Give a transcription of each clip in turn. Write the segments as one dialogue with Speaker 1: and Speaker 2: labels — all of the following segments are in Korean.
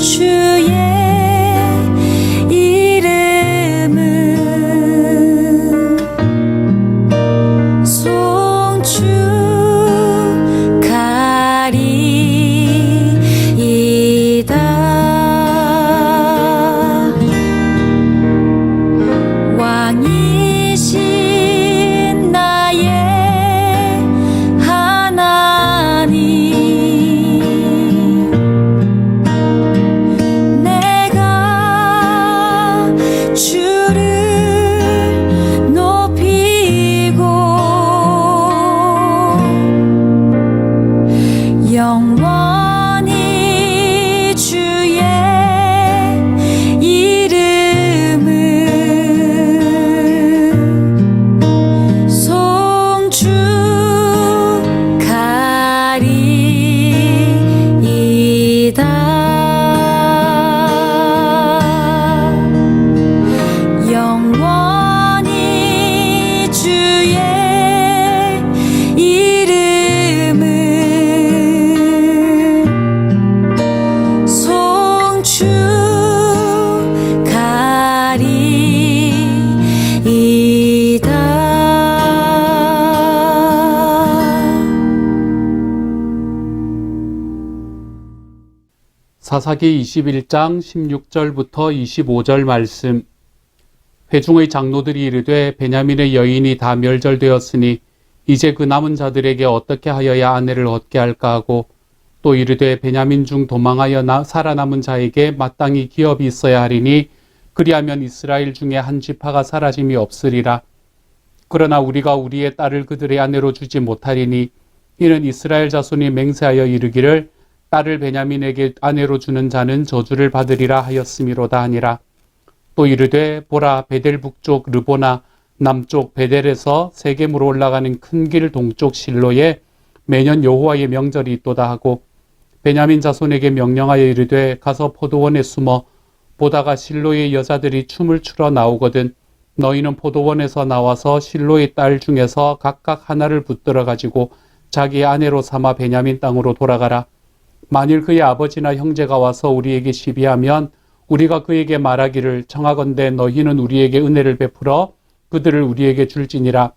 Speaker 1: 주의 이름은 송축하리이다. 왕이신 나의 하나님, 내가 주를 높이고 영원히 주의 이름을 송축하리이다. 영원히 주의 이름을 송축하리이다.
Speaker 2: 사사기 21장 16절부터 25절 말씀. 회중의 장로들이 이르되 베냐민의 여인이 다 멸절되었으니 이제 그 남은 자들에게 어떻게 하여야 아내를 얻게 할까 하고, 또 이르되 베냐민 중 도망하여 살아남은 자에게 마땅히 기업이 있어야 하리니 그리하면 이스라엘 중에 한 지파가 사라짐이 없으리라. 그러나 우리가 우리의 딸을 그들의 아내로 주지 못하리니 이는 이스라엘 자손이 맹세하여 이르기를 딸을 베냐민에게 아내로 주는 자는 저주를 받으리라 하였음이로다 하니라. 또 이르되 보라, 베델 북쪽 르보나 남쪽 베델에서 세겜으로 올라가는 큰 길 동쪽 실로에 매년 여호와의 명절이 있도다 하고, 베냐민 자손에게 명령하여 이르되 가서 포도원에 숨어 보다가 실로의 여자들이 춤을 추러 나오거든 너희는 포도원에서 나와서 실로의 딸 중에서 각각 하나를 붙들어 가지고 자기의 아내로 삼아 베냐민 땅으로 돌아가라. 만일 그의 아버지나 형제가 와서 우리에게 시비하면 우리가 그에게 말하기를 청하건대 너희는 우리에게 은혜를 베풀어 그들을 우리에게 줄지니라.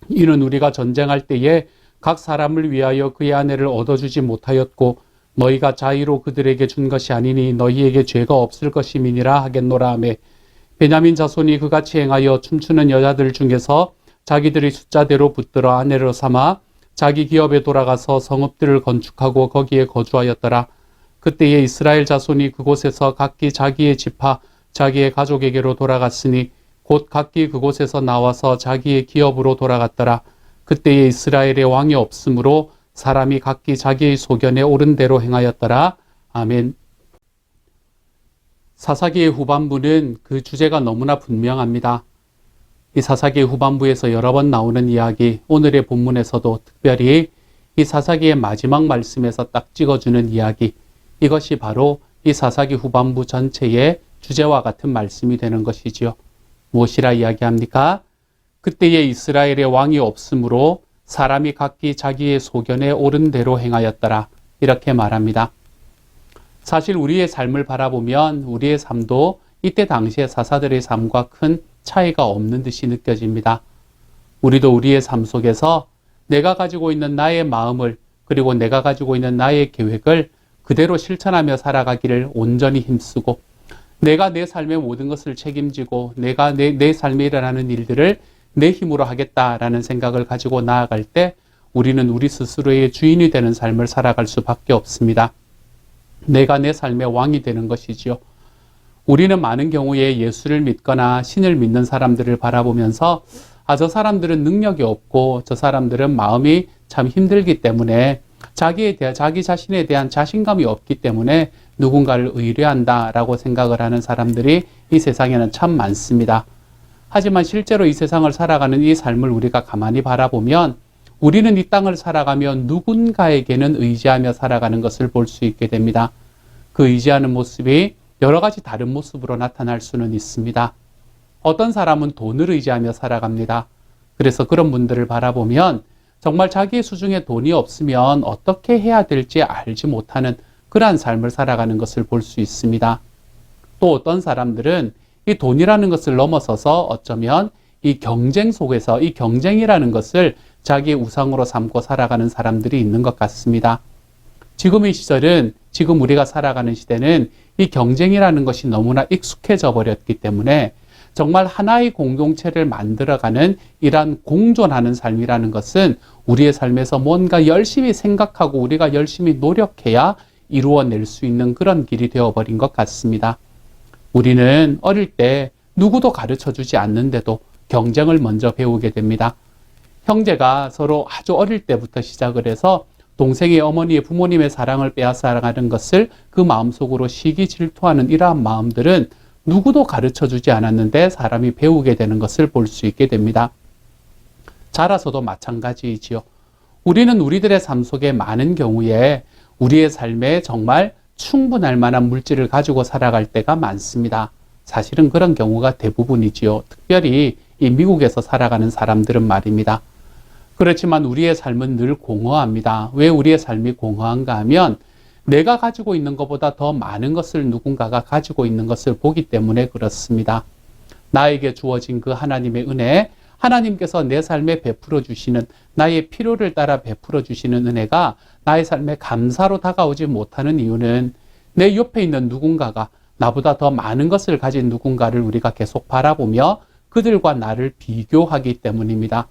Speaker 2: 이는 우리가 전쟁할 때에 각 사람을 위하여 그의 아내를 얻어주지 못하였고 너희가 자의로 그들에게 준 것이 아니니 너희에게 죄가 없을 것임이니라 하겠노라 하매, 베냐민 자손이 그같이 행하여 춤추는 여자들 중에서 자기들의 숫자대로 붙들어 아내로 삼아 자기 기업에 돌아가서 성읍들을 건축하고 거기에 거주하였더라. 그때에 이스라엘 자손이 그곳에서 각기 자기의 지파 자기의 가족에게로 돌아갔으니 곧 각기 그곳에서 나와서 자기의 기업으로 돌아갔더라. 그때에 이스라엘의 왕이 없으므로 사람이 각기 자기의 소견에 옳은 대로 행하였더라. 아멘. 사사기의 후반부는 그 주제가 너무나 분명합니다. 이 사사기의 후반부에서 여러 번 나오는 이야기, 오늘의 본문에서도 특별히 이 사사기의 마지막 말씀에서 딱 찍어주는 이야기, 이것이 바로 이 사사기 후반부 전체의 주제와 같은 말씀이 되는 것이지요. 무엇이라 이야기합니까? 그때에 이스라엘의 왕이 없으므로 사람이 각기 자기의 소견에 옳은 대로 행하였더라. 이렇게 말합니다. 사실 우리의 삶을 바라보면 우리의 삶도 이때 당시의 사사들의 삶과 큰 차이가 없는 듯이 느껴집니다. 우리도 우리의 삶 속에서 내가 가지고 있는 나의 마음을, 그리고 내가 가지고 있는 나의 계획을 그대로 실천하며 살아가기를 온전히 힘쓰고, 내가 내 삶의 모든 것을 책임지고 내가 내 삶에 일어나는 일들을 내 힘으로 하겠다라는 생각을 가지고 나아갈 때 우리는 우리 스스로의 주인이 되는 삶을 살아갈 수밖에 없습니다. 내가 내 삶의 왕이 되는 것이지요. 우리는 많은 경우에 예수를 믿거나 신을 믿는 사람들을 바라보면서 저 사람들은 능력이 없고 저 사람들은 마음이 참 힘들기 때문에 자기 자신에 대한 자신감이 없기 때문에 누군가를 의뢰한다라고 생각을 하는 사람들이 이 세상에는 참 많습니다. 하지만 실제로 이 세상을 살아가는 이 삶을 우리가 가만히 바라보면 우리는 이 땅을 살아가며 누군가에게는 의지하며 살아가는 것을 볼 수 있게 됩니다. 그 의지하는 모습이 여러 가지 다른 모습으로 나타날 수는 있습니다. 어떤 사람은 돈을 의지하며 살아갑니다. 그래서 그런 분들을 바라보면 정말 자기의 수중에 돈이 없으면 어떻게 해야 될지 알지 못하는 그러한 삶을 살아가는 것을 볼 수 있습니다. 또 어떤 사람들은 이 돈이라는 것을 넘어서서 어쩌면 이 경쟁 속에서 이 경쟁이라는 것을 자기의 우상으로 삼고 살아가는 사람들이 있는 것 같습니다. 지금의 시절은, 지금 우리가 살아가는 시대는 이 경쟁이라는 것이 너무나 익숙해져 버렸기 때문에 정말 하나의 공동체를 만들어가는 이러한 공존하는 삶이라는 것은 우리의 삶에서 뭔가 열심히 생각하고 우리가 열심히 노력해야 이루어낼 수 있는 그런 길이 되어버린 것 같습니다. 우리는 어릴 때 누구도 가르쳐주지 않는데도 경쟁을 먼저 배우게 됩니다. 형제가 서로 아주 어릴 때부터 시작을 해서 동생의 어머니의 부모님의 사랑을 빼앗아가는 것을 그 마음속으로 시기 질투하는 이러한 마음들은 누구도 가르쳐주지 않았는데 사람이 배우게 되는 것을 볼 수 있게 됩니다. 자라서도 마찬가지이지요. 우리는 우리들의 삶 속에 많은 경우에 우리의 삶에 정말 충분할 만한 물질을 가지고 살아갈 때가 많습니다. 사실은 그런 경우가 대부분이지요. 특별히 이 미국에서 살아가는 사람들은 말입니다. 그렇지만 우리의 삶은 늘 공허합니다. 왜 우리의 삶이 공허한가 하면 내가 가지고 있는 것보다 더 많은 것을 누군가가 가지고 있는 것을 보기 때문에 그렇습니다. 나에게 주어진 그 하나님의 은혜, 하나님께서 내 삶에 베풀어 주시는, 나의 필요를 따라 베풀어 주시는 은혜가 나의 삶에 감사로 다가오지 못하는 이유는 내 옆에 있는 누군가가, 나보다 더 많은 것을 가진 누군가를 우리가 계속 바라보며 그들과 나를 비교하기 때문입니다.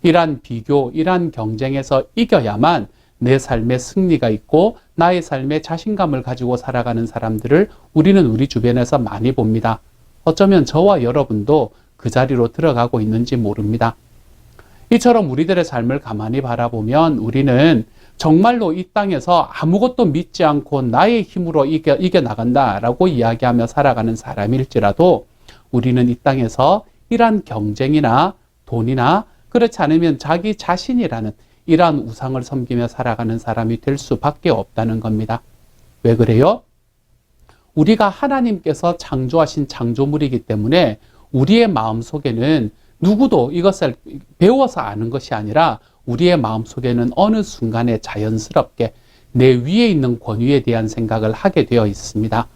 Speaker 2: 이러한 비교, 이러한 경쟁에서 이겨야만 내 삶에 승리가 있고 나의 삶에 자신감을 가지고 살아가는 사람들을 우리는 우리 주변에서 많이 봅니다. 어쩌면 저와 여러분도 그 자리로 들어가고 있는지 모릅니다. 이처럼 우리들의 삶을 가만히 바라보면 우리는 정말로 이 땅에서 아무것도 믿지 않고 나의 힘으로 이겨나간다라고 이야기하며 살아가는 사람일지라도 우리는 이 땅에서 이러한 경쟁이나 돈이나 그렇지 않으면 자기 자신이라는 이러한 우상을 섬기며 살아가는 사람이 될 수밖에 없다는 겁니다. 왜 그래요? 우리가 하나님께서 창조하신 창조물이기 때문에 우리의 마음속에는 누구도 이것을 배워서 아는 것이 아니라 우리의 마음속에는 어느 순간에 자연스럽게 내 위에 있는 권위에 대한 생각을 하게 되어 있습니다.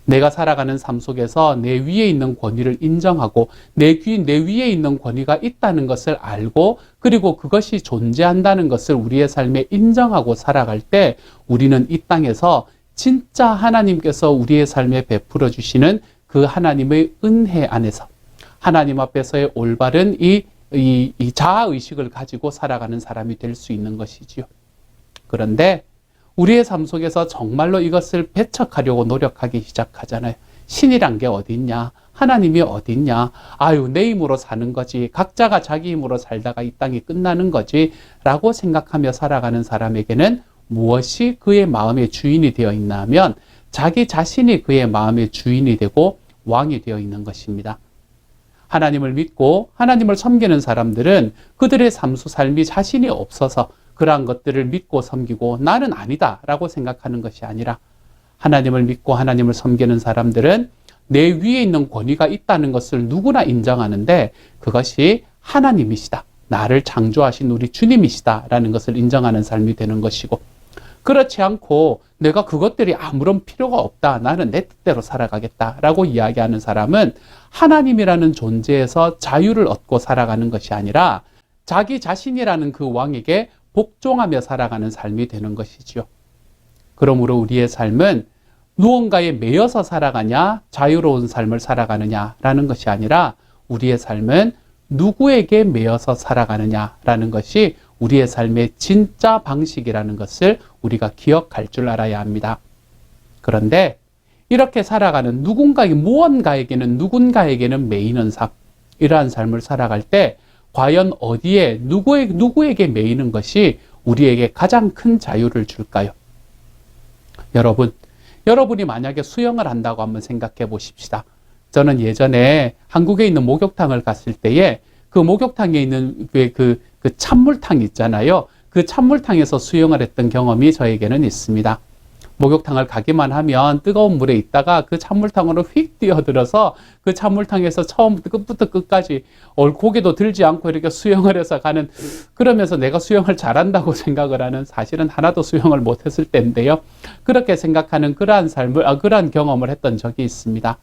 Speaker 2: 내가 살아가는 삶 속에서 내 위에 있는 권위를 인정하고 내 위에 있는 권위가 있다는 것을 알고 그리고 그것이 존재한다는 것을 우리의 삶에 인정하고 살아갈 때 우리는 이 땅에서 진짜 하나님께서 우리의 삶에 베풀어 주시는 그 하나님의 은혜 안에서 하나님 앞에서의 올바른 이 자아의식을 가지고 살아가는 사람이 될 수 있는 것이지요. 그런데 우리의 삶 속에서 정말로 이것을 배척하려고 노력하기 시작하잖아요. 신이란 게 어디 있냐? 하나님이 어디 있냐? 아유, 내 힘으로 사는 거지. 각자가 자기 힘으로 살다가 이 땅이 끝나는 거지. 라고 생각하며 살아가는 사람에게는 무엇이 그의 마음의 주인이 되어 있나 하면 자기 자신이 그의 마음의 주인이 되고 왕이 되어 있는 것입니다. 하나님을 믿고 하나님을 섬기는 사람들은 그들의 삶이 자신이 없어서 그러한 것들을 믿고 섬기고 나는 아니다 라고 생각하는 것이 아니라 하나님을 믿고 하나님을 섬기는 사람들은 내 위에 있는 권위가 있다는 것을 누구나 인정하는데 그것이 하나님이시다. 나를 창조하신 우리 주님이시다 라는 것을 인정하는 삶이 되는 것이고 그렇지 않고 내가 그것들이 아무런 필요가 없다. 나는 내 뜻대로 살아가겠다 라고 이야기하는 사람은 하나님이라는 존재에서 자유를 얻고 살아가는 것이 아니라 자기 자신이라는 그 왕에게 복종하며 살아가는 삶이 되는 것이죠. 그러므로 우리의 삶은 무언가에 매여서 살아가냐, 자유로운 삶을 살아가느냐라는 것이 아니라 우리의 삶은 누구에게 매여서 살아가느냐라는 것이 우리의 삶의 진짜 방식이라는 것을 우리가 기억할 줄 알아야 합니다. 그런데 이렇게 살아가는 무언가에게는 누군가에게는 매이는 삶, 이러한 삶을 살아갈 때 과연 어디에 누구에게 매이는 것이 우리에게 가장 큰 자유를 줄까요? 여러분이 만약에 수영을 한다고 한번 생각해 보십시다. 저는 예전에 한국에 있는 목욕탕을 갔을 때에 그 목욕탕에 있는 그 찬물탕 있잖아요. 그 찬물탕에서 수영을 했던 경험이 저에게는 있습니다. 목욕탕을 가기만 하면 뜨거운 물에 있다가 그 찬물탕으로 휙 뛰어들어서 그 찬물탕에서 처음부터 끝부터 끝까지 고개도 들지 않고 이렇게 수영을 해서 가는, 그러면서 내가 수영을 잘한다고 생각을 하는, 사실은 하나도 수영을 못했을 때인데요. 그렇게 생각하는 그러한 그러한 경험을 했던 적이 있습니다.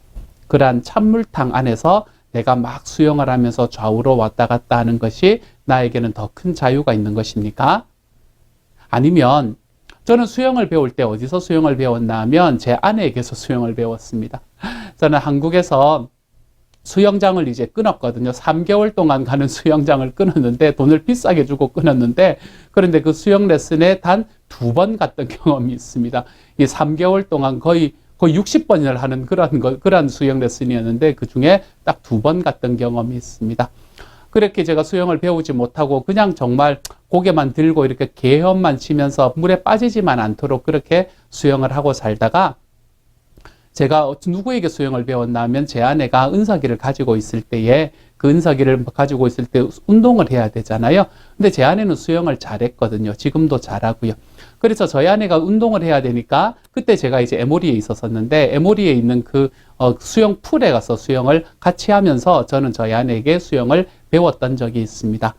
Speaker 2: 그러한 찬물탕 안에서 내가 막 수영을 하면서 좌우로 왔다 갔다 하는 것이 나에게는 더 큰 자유가 있는 것입니까? 아니면 저는 수영을 배울 때 어디서 수영을 배웠나 하면 제 아내에게서 수영을 배웠습니다. 저는 한국에서 수영장을 이제 끊었거든요. 3개월 동안 가는 수영장을 끊었는데, 돈을 비싸게 주고 끊었는데, 그런데 그 수영 레슨에 단 2번 갔던 경험이 있습니다. 이 3개월 동안 거의 60번을 하는 그런 수영 레슨이었는데, 그 중에 딱 2번 갔던 경험이 있습니다. 그렇게 제가 수영을 배우지 못하고 그냥 정말 고개만 들고 이렇게 개헤엄만 치면서 물에 빠지지만 않도록 그렇게 수영을 하고 살다가, 제가 누구에게 수영을 배웠나 하면 제 아내가 은사기를 가지고 있을 때에, 그 은사기를 가지고 있을 때 운동을 해야 되잖아요. 근데 제 아내는 수영을 잘했거든요. 지금도 잘하고요. 그래서 저희 아내가 운동을 해야 되니까 그때 제가 이제 에모리에 있었었는데, 에모리에 있는 그 수영 풀에 가서 수영을 같이 하면서 저는 저희 아내에게 수영을 배웠던 적이 있습니다.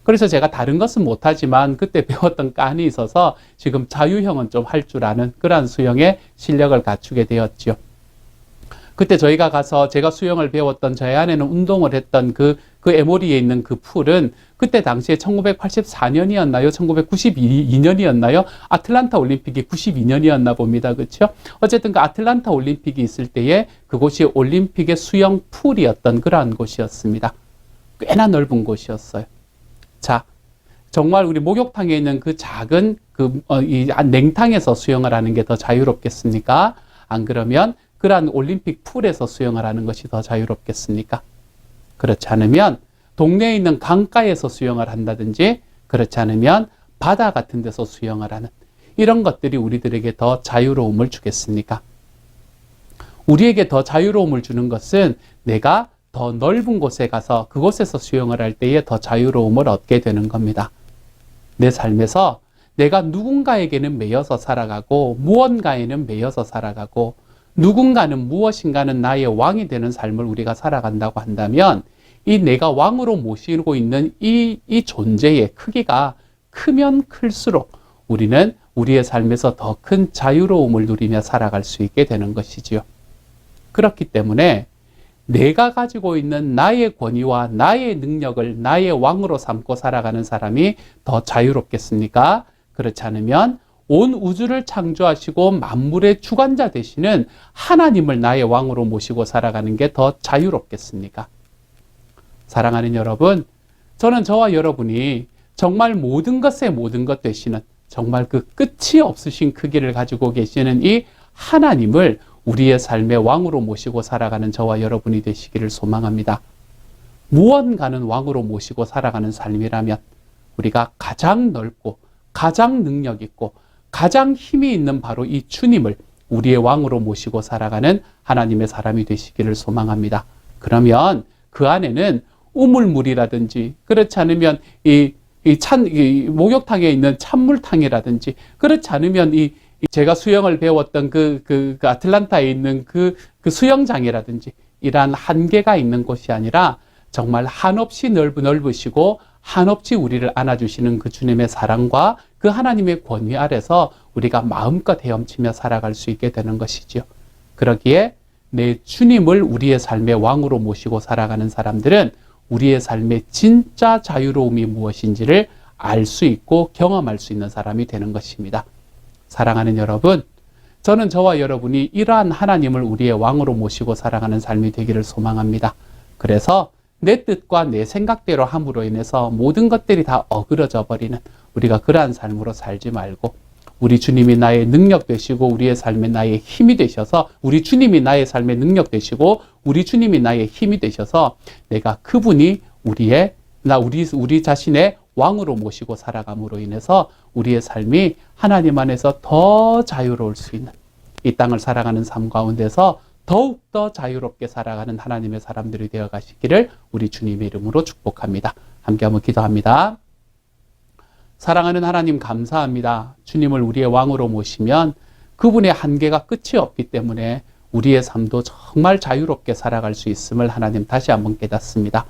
Speaker 2: 그래서 제가 다른 것은 못하지만 그때 배웠던 깐이 있어서 지금 자유형은 좀 할 줄 아는 그러한 수영의 실력을 갖추게 되었죠. 그때 저희가 가서 제가 수영을 배웠던, 저희 아내는 운동을 했던 그 에모리에 있는 그 풀은 그때 당시에 1984년이었나요? 1992년이었나요? 아틀란타 올림픽이 92년이었나 봅니다. 그렇죠? 어쨌든 그 아틀란타 올림픽이 있을 때에 그곳이 올림픽의 수영 풀이었던 그러한 곳이었습니다. 꽤나 넓은 곳이었어요. 자, 정말 우리 목욕탕에 있는 그 작은 이 냉탕에서 수영을 하는 게 더 자유롭겠습니까? 안 그러면 그러한 올림픽 풀에서 수영을 하는 것이 더 자유롭겠습니까? 그렇지 않으면 동네에 있는 강가에서 수영을 한다든지, 그렇지 않으면 바다 같은 데서 수영을 하는 이런 것들이 우리들에게 더 자유로움을 주겠습니까? 우리에게 더 자유로움을 주는 것은 내가 더 넓은 곳에 가서 그곳에서 수영을 할 때에 더 자유로움을 얻게 되는 겁니다. 내 삶에서 내가 누군가에게는 매여서 살아가고 무언가에는 매여서 살아가고 누군가는 무엇인가는 나의 왕이 되는 삶을 우리가 살아간다고 한다면, 이 내가 왕으로 모시고 있는 이 존재의 크기가 크면 클수록 우리는 우리의 삶에서 더 큰 자유로움을 누리며 살아갈 수 있게 되는 것이지요. 그렇기 때문에 내가 가지고 있는 나의 권위와 나의 능력을 나의 왕으로 삼고 살아가는 사람이 더 자유롭겠습니까? 그렇지 않으면 온 우주를 창조하시고 만물의 주관자 되시는 하나님을 나의 왕으로 모시고 살아가는 게 더 자유롭겠습니까? 사랑하는 여러분, 저는 저와 여러분이 정말 모든 것의 모든 것 되시는, 정말 그 끝이 없으신 크기를 가지고 계시는 이 하나님을 우리의 삶의 왕으로 모시고 살아가는 저와 여러분이 되시기를 소망합니다. 무언가는 왕으로 모시고 살아가는 삶이라면 우리가 가장 넓고 가장 능력 있고 가장 힘이 있는 바로 이 주님을 우리의 왕으로 모시고 살아가는 하나님의 사람이 되시기를 소망합니다. 그러면 그 안에는 우물물이라든지, 그렇지 않으면 이 목욕탕에 있는 찬물탕이라든지, 그렇지 않으면 제가 수영을 배웠던 그 아틀란타에 있는 그 수영장이라든지, 이러한 한계가 있는 곳이 아니라 정말 한없이 넓으시고 한없이 우리를 안아주시는 그 주님의 사랑과 그 하나님의 권위 아래서 우리가 마음껏 헤엄치며 살아갈 수 있게 되는 것이지요. 그러기에 내 주님을 우리의 삶의 왕으로 모시고 살아가는 사람들은 우리의 삶의 진짜 자유로움이 무엇인지를 알 수 있고 경험할 수 있는 사람이 되는 것입니다. 사랑하는 여러분, 저는 저와 여러분이 이러한 하나님을 우리의 왕으로 모시고 살아가는 삶이 되기를 소망합니다. 그래서 내 뜻과 내 생각대로 함으로 인해서 모든 것들이 다 어그러져 버리는 우리가 그러한 삶으로 살지 말고, 우리 주님이 나의 능력 되시고 우리의 삶에 나의 힘이 되셔서, 우리 주님이 나의 삶의 능력 되시고 우리 주님이 나의 힘이 되셔서 내가 그분이 우리 자신의 왕으로 모시고 살아감으로 인해서 우리의 삶이 하나님 안에서 더 자유로울 수 있는, 이 땅을 살아가는 삶 가운데서 더욱더 자유롭게 살아가는 하나님의 사람들이 되어 가시기를 우리 주님의 이름으로 축복합니다. 함께 한번 기도합니다. 사랑하는 하나님, 감사합니다. 주님을 우리의 왕으로 모시면 그분의 한계가 끝이 없기 때문에 우리의 삶도 정말 자유롭게 살아갈 수 있음을 하나님 다시 한번 깨닫습니다.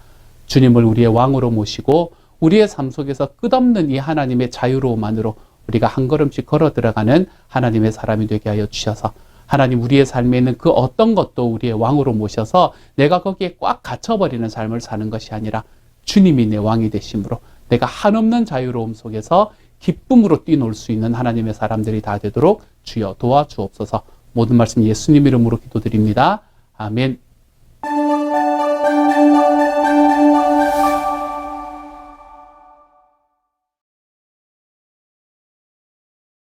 Speaker 2: 주님을 우리의 왕으로 모시고 우리의 삶 속에서 끝없는 이 하나님의 자유로움 안으로 우리가 한 걸음씩 걸어 들어가는 하나님의 사람이 되게 하여 주셔서 하나님 우리의 삶에 있는 그 어떤 것도 우리의 왕으로 모셔서 내가 거기에 꽉 갇혀버리는 삶을 사는 것이 아니라 주님이 내 왕이 되심으로 내가 한없는 자유로움 속에서 기쁨으로 뛰놀 수 있는 하나님의 사람들이 다 되도록 주여 도와주옵소서. 모든 말씀 예수님 이름으로 기도드립니다. 아멘.